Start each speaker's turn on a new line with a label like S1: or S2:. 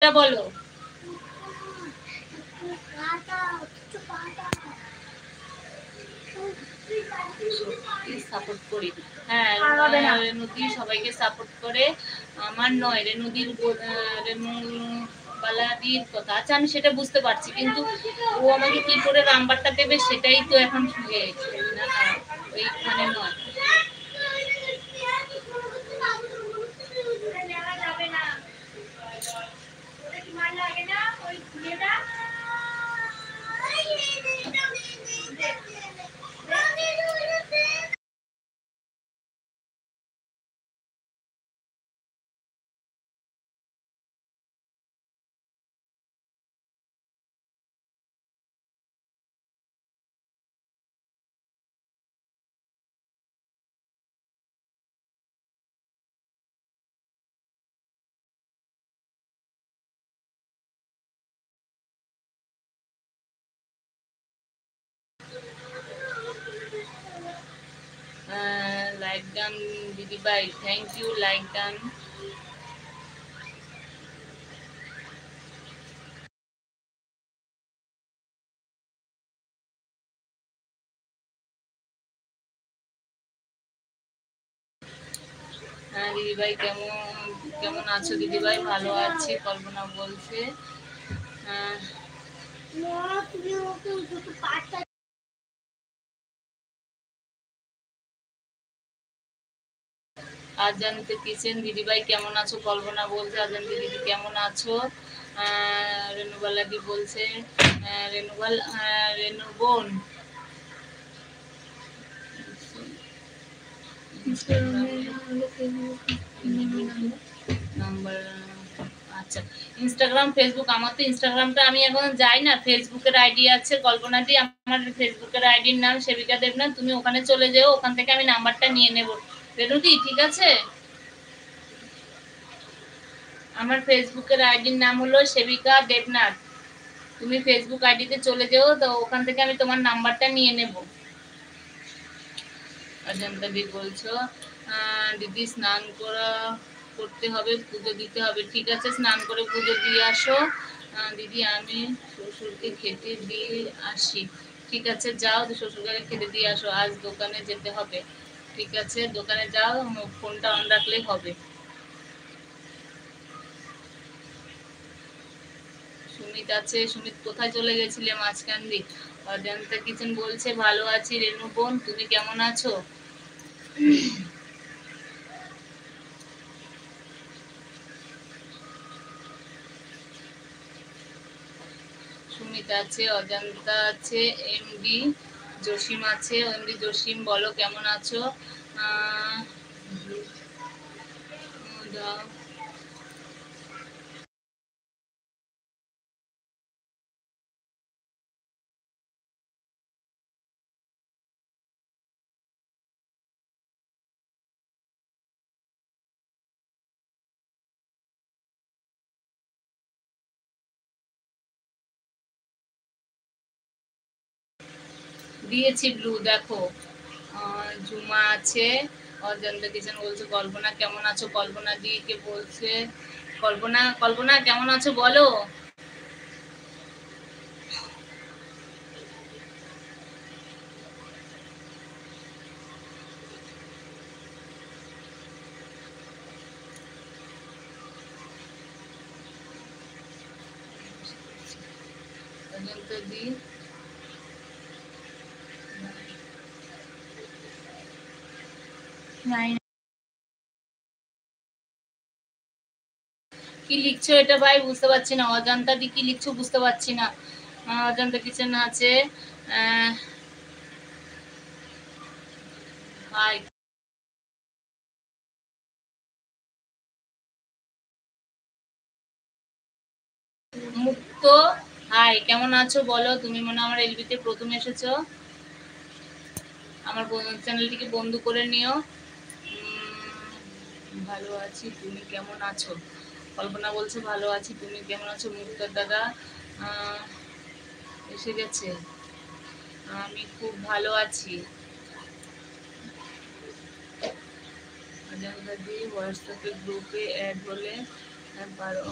S1: বলো সাপোর্ট করি। হ্যাঁ, রেনুদি সবাইকে সাপোর্ট করে। আমার নয়, রেনুদির বালাদির কথা। আচ্ছা, আমি সেটা বুঝতে পারছি, কিন্তু ও আমাকে কি করে নাম্বারটা দেবে সেটাই তো এখন না, ওইখানে নয়। লাইক ডান দিদি ভাই, থ্যাংক ইউ, লাইক ডান। হ্যাঁ দিদিভাই, কেমন কেমন আছো দিদিভাই? ভালো আছি, কল্পনা বলছে। আজানতে কিচেন দিদিভাই কেমন আছো? কল্পনা বলছে। আজান দিদি কেমন আছো? রেনুবালাদি বলছে রেনু বোন নাম্বার। আচ্ছা, ইনস্টাগ্রাম ফেসবুক, আমার তো ইনস্টাগ্রামটা আমি এখন যাই না। ফেসবুকের আইডি আছে কল্পনা দি, আমার ফেসবুকের আইডির নাম সেবিকা দেবনাথ। তুমি ওখানে চলে যেও, ওখান থেকে আমি নাম্বারটা নিয়ে নেব রেনুদি, ঠিক আছে? আমার ফেসবুকের আইডির নাম হলো সেবিকা দেবনাথ। তুমি ফেসবুক আইডিতে চলে যেও, তো ওখান থেকে আমি তোমার নাম্বারটা নিয়ে নেব। অজন্তা দি বলছো দিদি স্নান করতে হবে, পুজো দিতে হবে। ঠিক আছে, স্নান করে পুজো দিয়ে আসো। দিদি আমি শ্বশুরকে খেতে দিয়ে আসি। ঠিক আছে, যাও শ্বশুরকে খেতে দিয়ে আসো। আজ দোকানে যেতে হবে। ঠিক আছে, দোকানে যাও, ফোনটা অন রাখলেই হবে। সুমিত আছে। সুমিত কোথায় চলে গেছিলে মাঝখান দিয়ে? অজন্তা কিচেন বলছে ভালো আছি রেনু বোন, তুমি কেমন আছো? সুমিত আছে, অজন্তা আছে, এমডি জসিম আছে। এমডি জসিম বলো কেমন আছো? দিয়েছি ব্লু, দেখো। জুমা আছে। অজন্তা কিচেন বলছে কল্পনা কেমন আছো? কল্পনা দিকে বলছে কল্পনা, কল্পনা কেমন আছো বলো। অজন্তা দি কি লিখছো এটা ভাই বুঝতে পারছি না। অজন্তা দি কি লিখছো বুঝতে পারছি না। অজন্তা কিচেন আছে। হাই মুক্ত, হাই কেমন আছো বলো। তুমি মনে আমার এলবিতে প্রথম এসেছো। আমার চ্যানেলটিকে বন্ধু করে নিও। ভালো আছি, তুমি কেমন আছো? কল্পনা বলছে ভালো আছি, তুমি কেমন আছো? মুক্তার দাদা এসে গেছে। আমি খুব ভালো আছি। হোয়াটসঅ্যাপে গ্রুপে অ্যাড হলে পারো।